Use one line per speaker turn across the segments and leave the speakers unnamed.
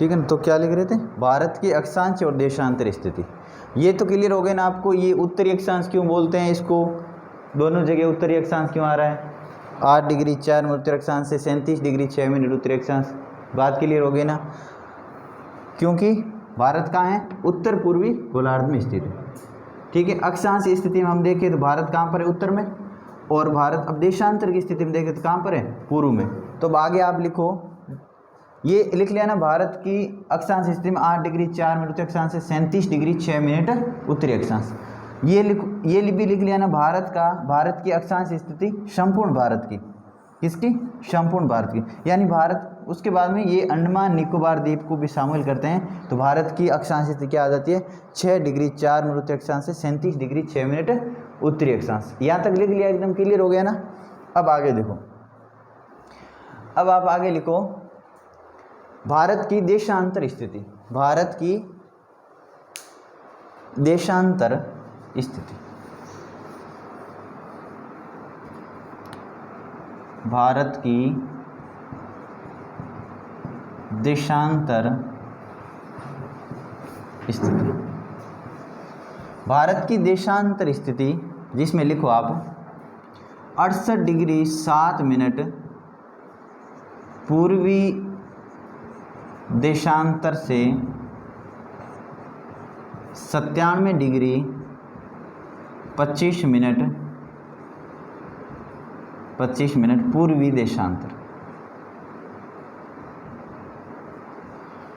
ठीक है ना। तो क्या लिख रहे थे, भारत की अक्षांश और देशांतर स्थिति। ये तो क्लियर हो गया ना आपको। ये उत्तरी अक्षांश क्यों बोलते हैं इसको, दोनों जगह उत्तरी अक्षांश क्यों आ रहा है, 8 डिग्री 4 मिनट उत्तरी अक्षांश से 37 डिग्री 6 मिनट उत्तरी अक्षांश। बात क्लियर हो गई ना, क्योंकि भारत कहाँ है, उत्तर पूर्वी गोलार्ध में स्थित है। ठीक है, अक्षांश की स्थिति में हम देखें तो भारत कहाँ पर है, उत्तर में, और भारत अब देशांतर की स्थिति में देखें तो कहाँ पर है, पूर्व में। तो अब आगे आप लिखो, ये लिख लिया ना, भारत की अक्षांश स्थिति में 8 डिग्री 4 मिनट उत्तरी अक्षांश से 37 डिग्री 6 मिनट उत्तरी अक्षांश। ये भी लिख लिया ना, भारत की अक्षांश स्थिति संपूर्ण भारत की, किसकी, संपूर्ण भारत की, यानी भारत। उसके बाद में ये अंडमान निकोबार द्वीप को भी शामिल करते हैं। तो भारत की अक्षांश स्थिति क्या आ जाती है, 6 डिग्री 4 मिनट उत्तरी अक्षांश से 37 डिग्री 6 मिनट उत्तरी अक्षांश। यहाँ तक लिख लिया, एकदम क्लियर हो गया ना। अब आगे देखो, अब आप आगे लिखो, भारत की देशांतर स्थिति, भारत की देशांतर स्थिति, भारत की देशांतर स्थिति, भारत की देशांतर स्थिति जिसमें लिखो आप 68 डिग्री 7 मिनट पूर्वी देशांतर से 97 डिग्री 25 मिनट पूर्वी देशांतर।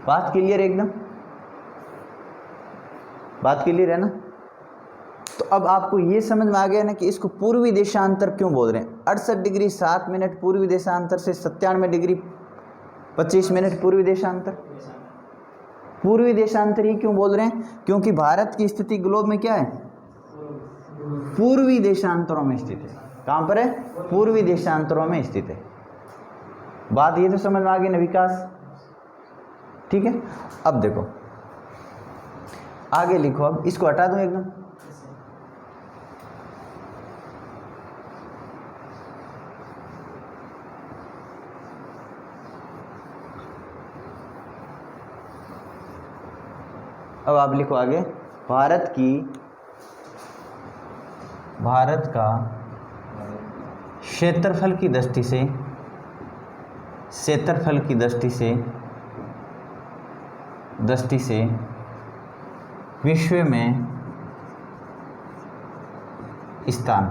बात क्लियर है, एकदम बात क्लियर है ना। तो अब आपको ये समझ में आ गया ना कि इसको पूर्वी देशांतर क्यों बोल रहे हैं। 68 डिग्री 7 मिनट पूर्वी देशांतर से 97 डिग्री 25 मिनट पूर्वी देशांतर। पूर्वी देशांतर ही क्यों बोल रहे हैं, क्योंकि भारत की स्थिति ग्लोब में क्या है, पूर्वी देशांतरों में स्थित है। कहाँ पर है, पूर्वी देशांतरों में स्थित है। बात ये तो समझ में आ गई ना विकास, ठीक है। अब देखो आगे लिखो, अब इसको हटा दूं एकदम। अब आप लिखो आगे, भारत का क्षेत्रफल की दृष्टि से विश्व में स्थान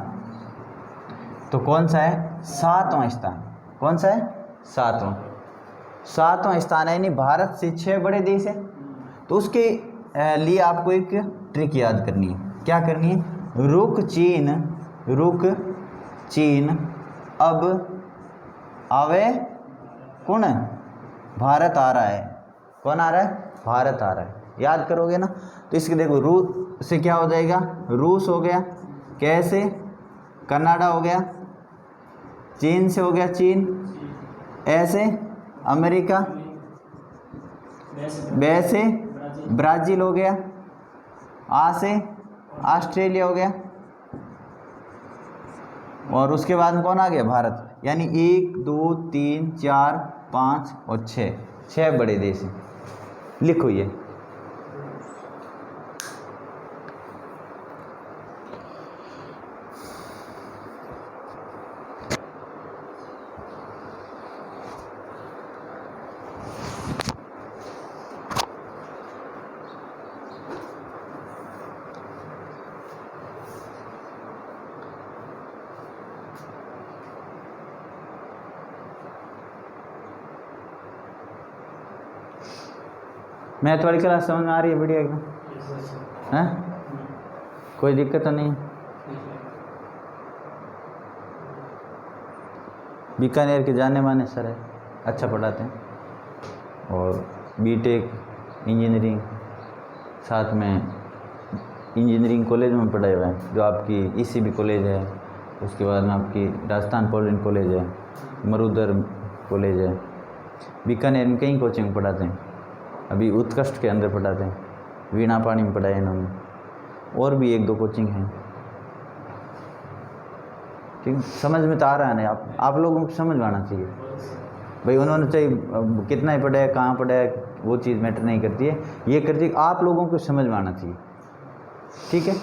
तो कौन सा है, 7वां स्थान। कौन सा है, 7वां स्थान है। यानी भारत से 6 बड़े देश है। तो उसके लिए आपको एक ट्रिक याद करनी है। क्या करनी है, रुक चीन अब आवे कौन है, भारत आ रहा है। कौन आ रहा है, भारत आ रहा है। याद करोगे ना। तो इसके देखो, रूस से क्या हो जाएगा, रूस हो गया, कैसे, कनाडा हो गया, चीन से हो गया चीन, ऐसे अमेरिका, वैसे ब्राज़ील हो गया, आ से ऑस्ट्रेलिया हो गया, और उसके बाद कौन आ गया, भारत। यानी 1 2 3 4 5 और 6 बड़े देश हैं। लिखो ये, मैथ वाली क्लास समझ में आ रही है, बढ़िया एकदम, हैं, कोई दिक्कत तो नहीं। बीकानेर के जाने माने सर है, अच्छा पढ़ाते हैं, और बीटेक इंजीनियरिंग साथ में इंजीनियरिंग कॉलेज में पढ़ाए हुए हैं, जो आपकी ईसीबी कॉलेज है, उसके बाद में आपकी राजस्थान पॉलिटेक्निक कॉलेज है, मरुधर कॉलेज है। बीकानेर में कई कोचिंग पढ़ाते हैं, अभी उत्कृष्ट के अंदर पढ़ाते हैं, वीणा पानी में पढ़ाए इन्होंने, और भी 1 2 कोचिंग हैं। ठीक, समझ में तो आ रहा है ना, आप लोगों को समझ में आना चाहिए। भाई उन्होंने चाहे कितना ही पढ़ा है, कहाँ पढ़ा है, वो चीज़ मैटर नहीं करती है, ये करती है आप लोगों को समझ में आना चाहिए। ठीक है,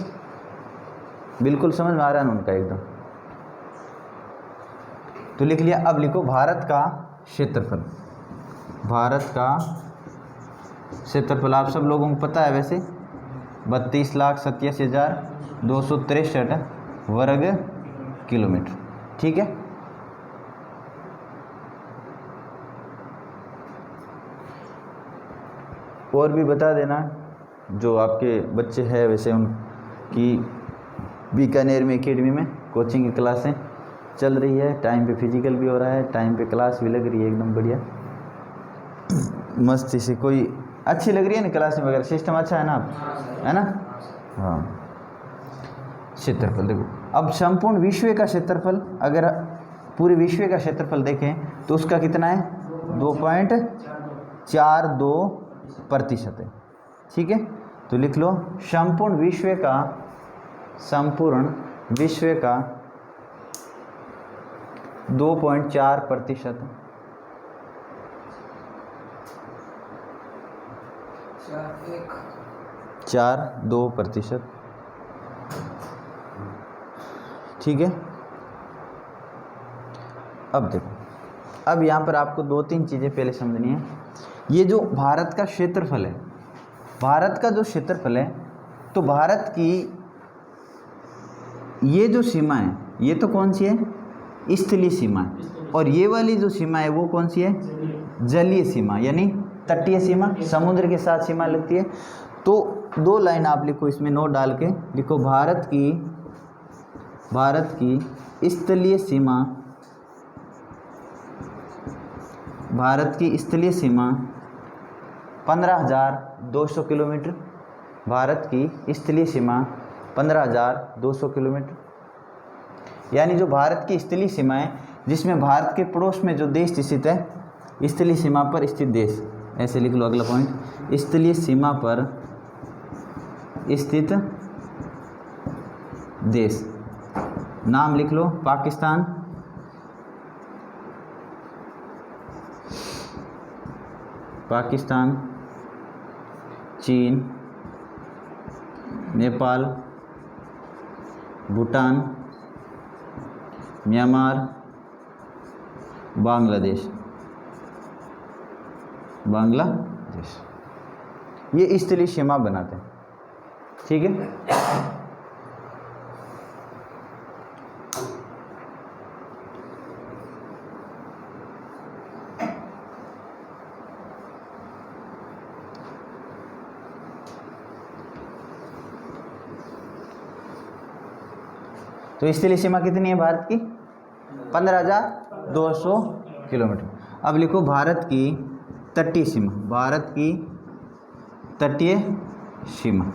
बिल्कुल समझ में आ रहा है उनका एकदम। तो लिख लिया। अब लिखो भारत का क्षेत्रफल। भारत का क्षेत्रफल आप सब लोगों को पता है वैसे, 32,87,263 वर्ग किलोमीटर। ठीक है, और भी बता देना जो आपके बच्चे हैं वैसे उनकी बीकानेर में एकेडमी में कोचिंग की क्लासें चल रही है, टाइम पे फिजिकल भी हो रहा है, टाइम पे क्लास भी लग रही है, एकदम बढ़िया मस्ती से। कोई अच्छी लग रही है ना क्लास में वगैरह, सिस्टम अच्छा है ना आप, है ना? हाँ। क्षेत्रफल देखो, अब संपूर्ण विश्व का क्षेत्रफल, अगर पूरे विश्व का क्षेत्रफल देखें तो उसका कितना है, 2.42% है। ठीक है, तो लिख लो संपूर्ण विश्व का 2.4%। 4.2%। ठीक है, अब देखो, अब यहाँ पर आपको 2-3 चीज़ें पहले समझनी है। ये जो भारत का क्षेत्रफल है, भारत का जो क्षेत्रफल है, तो भारत की ये जो सीमा है ये तो कौन सी है, स्थलीय सीमा है, और ये वाली जो सीमा है वो कौन सी है, जलीय सीमा, यानी तटीय सीमा, समुद्र के साथ सीमा लगती है। तो 2 लाइन आप लिखो, इसमें नोट डाल के लिखो, भारत की स्थलीय सीमा, भारत की स्थलीय सीमा 15,200 किलोमीटर। भारत की स्थलीय सीमा 15,200 किलोमीटर, यानी जो भारत की स्थलीय सीमा है, जिसमें भारत के पड़ोस में जो देश स्थित है, स्थलीय सीमा पर स्थित देश, ऐसे लिख लो अगला पॉइंट, स्थलीय सीमा पर स्थित देश, नाम लिख लो पाकिस्तान, पाकिस्तान, चीन, नेपाल, भूटान, म्यांमार, बांग्लादेश, ये स्थलीय सीमा बनाते हैं। ठीक है, तो स्थलीय सीमा कितनी है भारत की, 15,200 किलोमीटर। अब लिखो भारत की तटीय सीमा, भारत की तटीय सीमा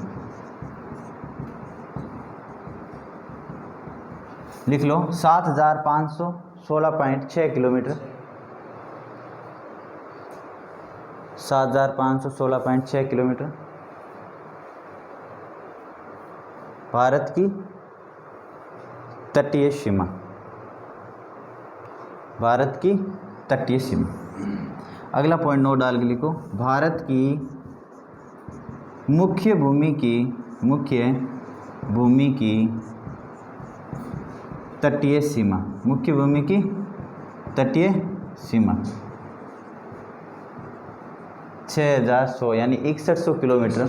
लिख लो 7,516.6 किलोमीटर, 7,516.6 किलोमीटर भारत की तटीय सीमा, भारत की तटीय सीमा। अगला पॉइंट नोट डाल के लिखो, भारत की मुख्य भूमि की तटीय सीमा, मुख्य भूमि की तटीय सीमा 6,100 यानी 6100 किलोमीटर,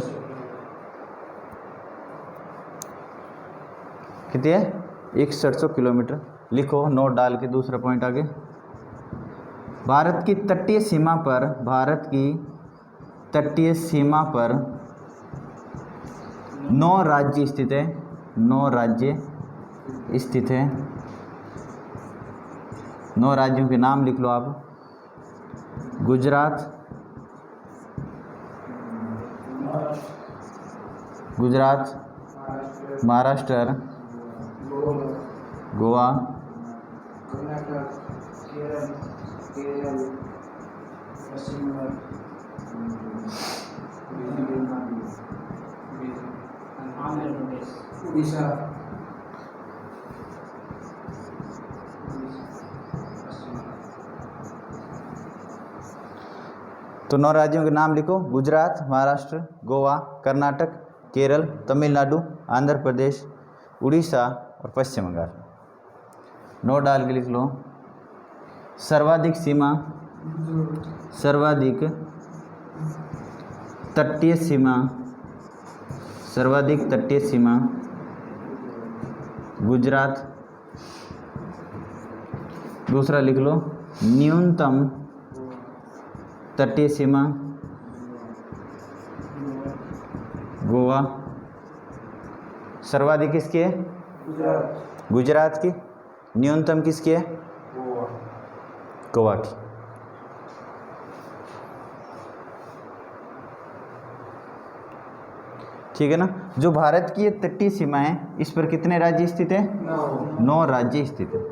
कितनी है, 6100 किलोमीटर। लिखो नोट डाल के दूसरा पॉइंट आगे, भारत की तटीय सीमा पर, भारत की तटीय सीमा पर 9 राज्य स्थित है, 9 राज्य स्थित है। 9 राज्यों के नाम लिख लो आप, गुजरात, महाराष्ट्र, गोवा,
उड़ीसा,
तो 9 राज्यों के नाम लिखो। गुजरात, महाराष्ट्र, गोवा, कर्नाटक, केरल, तमिलनाडु, आंध्र प्रदेश, उड़ीसा और पश्चिम बंगाल। नोट डाल के लिख लो। सर्वाधिक सीमा, सर्वाधिक तटीय सीमा, सर्वाधिक तटीय सीमा गुजरात। दूसरा लिख लो, न्यूनतम तटीय सीमा गोवा। सर्वाधिक किसकी है? गुजरात की। न्यूनतम किसकी है? गोवा की। ठीक है ना। जो भारत की ये तटीय सीमा है इस पर कितने राज्य स्थित है? 9 राज्य स्थित है।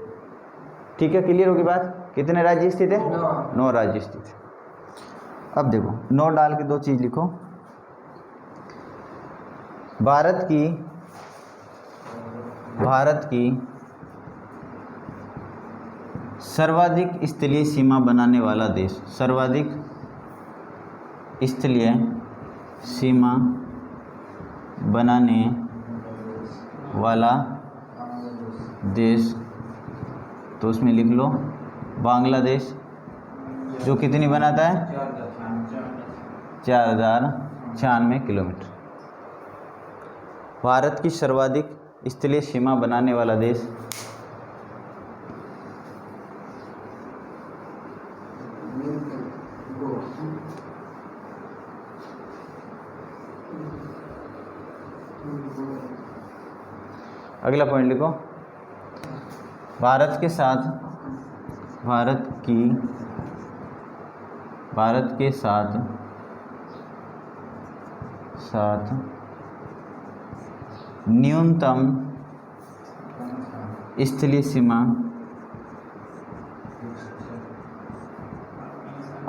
ठीक है, क्लियर होगी बात? कितने राज्य स्थित है? 9 राज्य स्थित है। अब देखो, 9 डाल के 2 चीज लिखो। भारत की सर्वाधिक स्थलीय सीमा बनाने वाला देश, सर्वाधिक स्थलीय सीमा बनाने वाला देश, तो उसमें लिख लो बांग्लादेश, जो कितनी बनाता है? 4096 किलोमीटर। भारत की सर्वाधिक स्थलीय सीमा बनाने वाला देश अगला पॉइंट लिखो। भारत के साथ न्यूनतम स्थलीय सीमा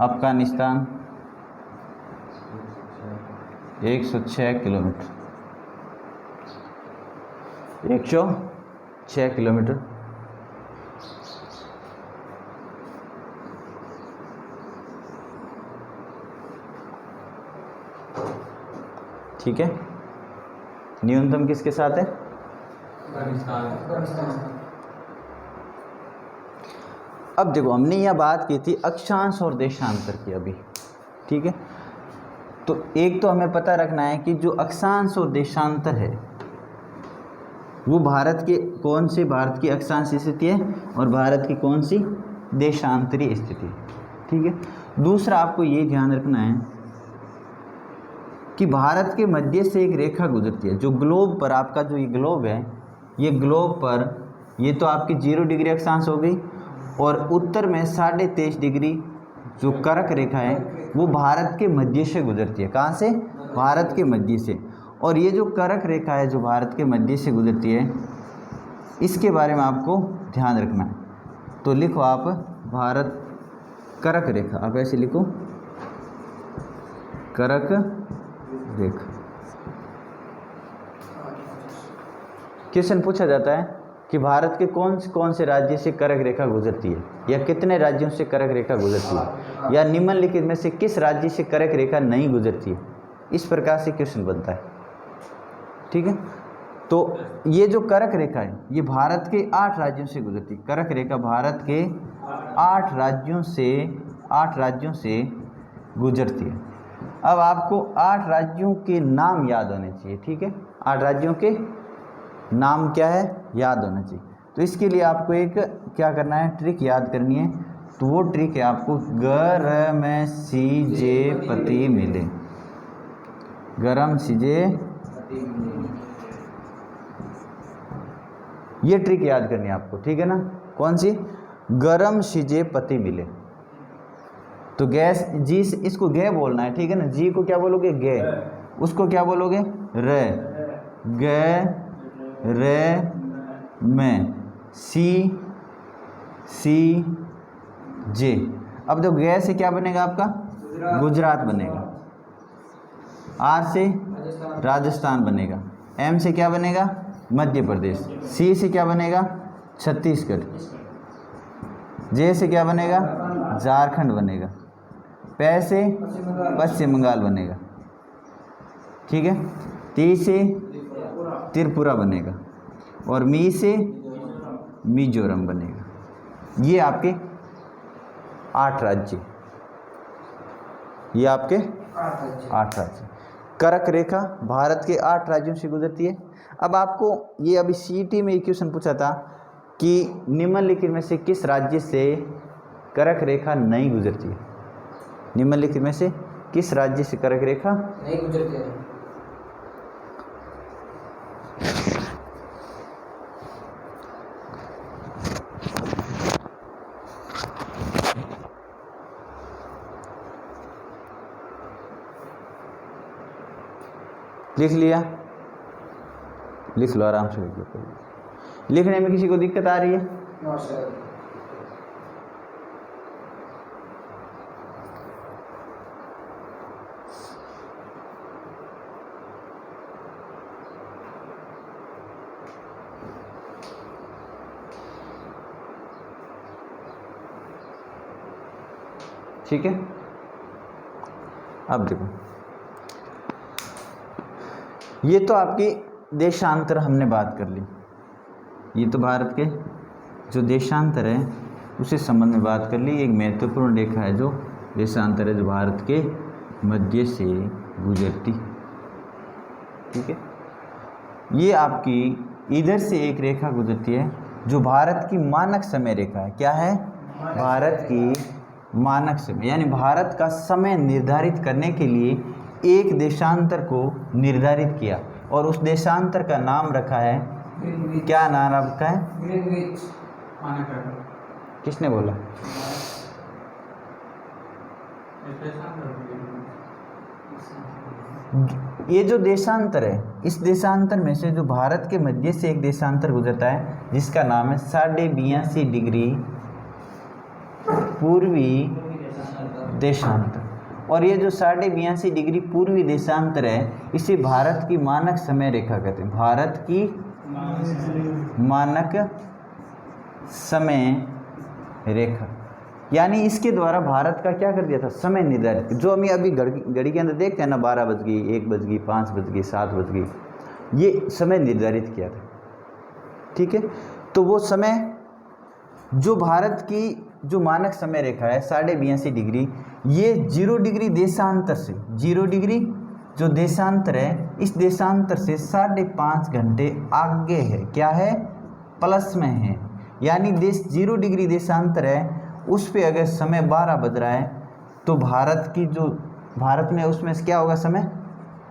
अफगानिस्तान 106 किलोमीटर। 106 किलोमीटर। ठीक है। न्यूनतम किसके साथ है? अब देखो, हमने यह बात की थी अक्षांश और देशांतर की अभी। ठीक है, तो एक तो हमें पता रखना है कि जो अक्षांश और देशांतर है वो भारत की अक्षांश स्थिति है और भारत की कौन सी? देशांतरी स्थिति। ठीक है। दूसरा आपको ये ध्यान रखना है कि भारत के मध्य से एक रेखा गुजरती है। जो ग्लोब पर आपका जो ये ग्लोब है, ये ग्लोब पर ये तो आपकी 0 डिग्री अक्षांश हो गई और उत्तर में 23.5 डिग्री जो कर्क रेखा है वो भारत के मध्य से गुजरती है। कहाँ से? भारत के मध्य से। और ये जो कर्क रेखा है जो भारत के मध्य से गुजरती है, इसके बारे में आपको ध्यान रखना है। तो लिखो आप भारत कर्क रेखा, आप ऐसे लिखो कर्क रेखा। क्वेश्चन पूछा जाता है कि भारत के कौन से राज्य से कर्क रेखा गुजरती है या कितने राज्यों से कर्क रेखा गुजरती है या निम्नलिखित में से किस राज्य से कर्क रेखा नहीं गुजरती है। इस प्रकार से क्वेश्चन बनता है। ठीक है, तो ये जो कर्क रेखा है ये भारत के 8 राज्यों से गुजरती है। कर्क रेखा भारत के 8 राज्यों से गुजरती है। अब आपको 8 राज्यों के नाम याद होने चाहिए। ठीक है, 8 राज्यों के नाम क्या है? याद होना चाहिए। तो इसके लिए आपको एक क्या करना है? ट्रिक याद करनी है। तो वो ट्रिक है आपको गरम सीजे पति मिले। गरम सीजे, ये ट्रिक याद करनी है आपको। ठीक है ना? कौन सी? गरम सीजे पति मिले। तो गैस जी, इसको गे बोलना है। ठीक है ना? जी को क्या बोलोगे? गे। उसको क्या बोलोगे? रे। गे रे में सी जे। अब देखो गे से क्या बनेगा आपका? गुजरात बनेगा। आर से राजस्थान बनेगा। एम से क्या बनेगा? मध्य प्रदेश। सी से क्या बनेगा? छत्तीसगढ़। जे से क्या बनेगा? झारखंड बनेगा। पै से पश्चिम बंगाल बनेगा, ठीक है। ती से त्रिपुरा बनेगा और मी से मिजोरम बनेगा। ये आपके 8 राज्य, ये आपके 8 राज्य। कर्क रेखा भारत के 8 राज्यों से गुजरती है। अब आपको ये अभी सीईटी में एक क्वेश्चन पूछा था कि निम्नलिखित में से किस राज्य से कर्क रेखा नहीं गुजरती है। निम्नलिखित में से किस राज्य से कर्क रेखा
नहीं गुजरती है?
लिख लिया, लिख लो आराम से, लिख लो। लिखने में किसी को दिक्कत आ रही है? ठीक है। अब देखो, ये तो आपकी देशांतर हमने बात कर ली। ये तो भारत के जो देशांतर है उसी संबंध में बात कर ली। एक महत्वपूर्ण रेखा है जो देशांतर है, जो भारत के मध्य से गुजरती, ठीक है। ये आपकी इधर से एक रेखा गुजरती है जो भारत की मानक समय रेखा है। क्या है? भारत की मानक समय, यानी भारत का समय निर्धारित करने के लिए एक देशांतर को निर्धारित किया और उस देशांतर का नाम रखा है, क्या नाम रखा है?
ग्रीनविच मानक।
किसने बोला? ये जो देशांतर है, इस देशांतर में से जो भारत के मध्य से एक देशांतर गुजरता है जिसका नाम है 82.5 डिग्री पूर्वी देशांतर। और ये जो 82.5 डिग्री पूर्वी देशांतर है इसे भारत की मानक समय रेखा कहते हैं। भारत की मानक समय रेखा, यानी इसके द्वारा भारत का क्या कर दिया था? समय निर्धारित। जो हम अभी घड़ी के अंदर देखते हैं ना, 12 बज गई, 1 बज गई, 5 बज गई, 7 बज गई, ये समय निर्धारित किया था, ठीक है। तो वो समय जो भारत की जो मानक समय रेखा है 82.5 डिग्री, ये 0 डिग्री देशांतर से, 0 डिग्री जो देशांतर है इस देशांतर से 5.5 घंटे आगे है। क्या है? प्लस में है। यानी 0 डिग्री देशांतर है उस पे अगर समय 12 बज रहा है तो भारत की जो भारत में उसमें क्या होगा? समय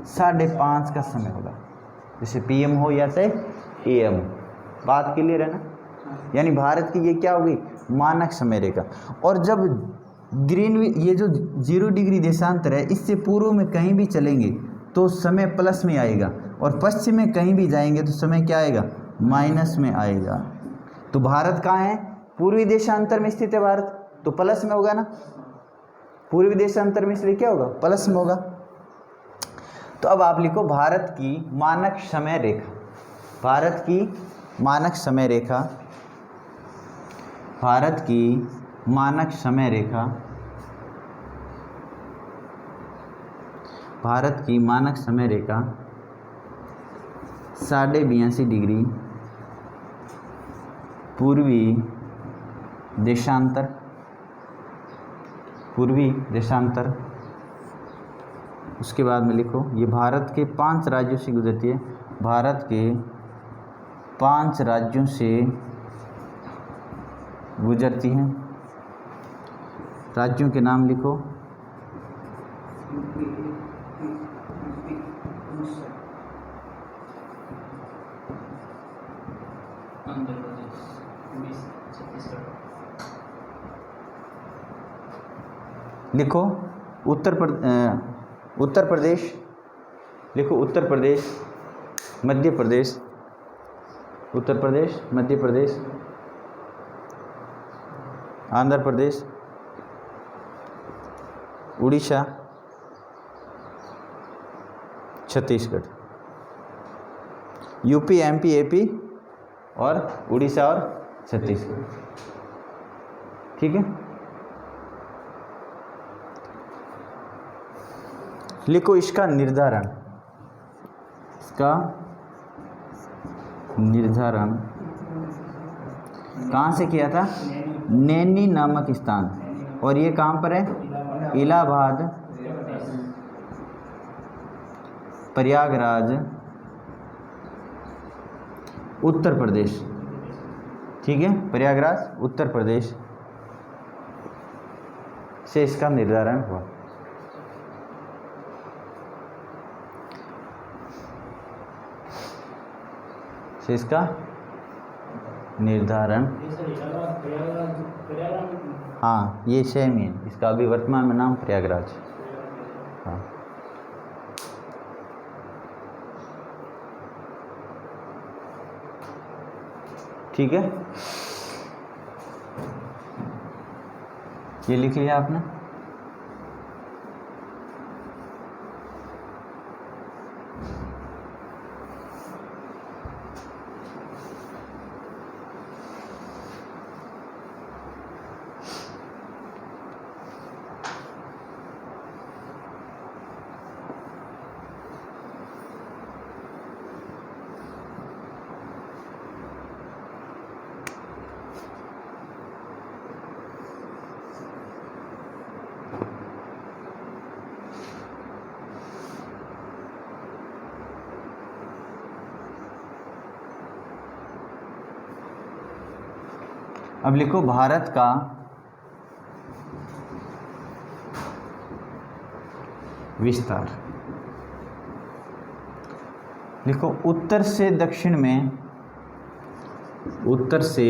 5:30 का समय होगा, जैसे PM हो या चाहे AM। बात क्लियर है ना? यानी भारत की ये क्या होगी? मानक समय रेखा। और जब ये जो 0 डिग्री देशांतर है इससे पूर्व में कहीं भी चलेंगे तो समय प्लस में आएगा और पश्चिम में कहीं भी जाएंगे तो समय क्या आएगा? माइनस में आएगा। तो भारत कहाँ है? पूर्वी देशांतर में स्थित है भारत, तो प्लस में होगा ना। पूर्वी देशांतर में इसलिए क्या होगा? प्लस में होगा। तो अब आप लिखो भारत की मानक समय रेखा। भारत की मानक समय रेखा, भारत की मानक समय रेखा, भारत की मानक समय रेखा 82.5 डिग्री पूर्वी देशांतर, पूर्वी देशांतर। उसके बाद में लिखो ये भारत के 5 राज्यों से गुजरती है। भारत के 5 राज्यों से गुजरती हैं। राज्यों के नाम लिखो। लिखो उत्तर प्रदेश, लिखो Uttar Pradesh, Madhya Pradesh, Uttar Pradesh, Madhya Pradesh, Andhra Pradesh, Orissa, Chhattisgarh, UP, MP, AP और उड़ीसा और छत्तीसगढ़, ठीक है। लिखो इसका निर्धारण, इसका निर्धारण कहाँ से किया था? नैनी नामक स्थान, और ये कहाँ पर है? इलाहाबाद, प्रयागराज, उत्तर प्रदेश। ठीक है, प्रयागराज उत्तर प्रदेश से इसका निर्धारण हुआ। से इसका निर्धारण, हाँ ये सेम ही है, इसका अभी वर्तमान में नाम प्रयागराज। हाँ ठीक है, ये लिख लिया आपने। अब लिखो भारत का विस्तार। लिखो उत्तर से दक्षिण में, उत्तर से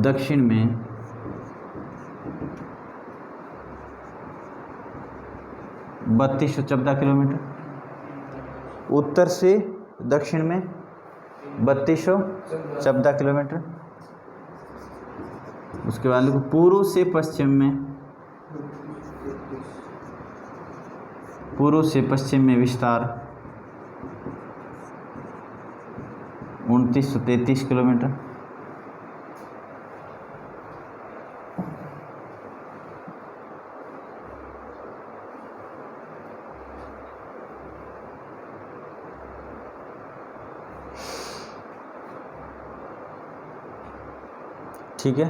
दक्षिण में 3214 किलोमीटर, उत्तर से दक्षिण में 3214 किलोमीटर। उसके बाद लिखो पूर्व से पश्चिम में, पूर्व से पश्चिम में विस्तार 2933 किलोमीटर। ठीक है।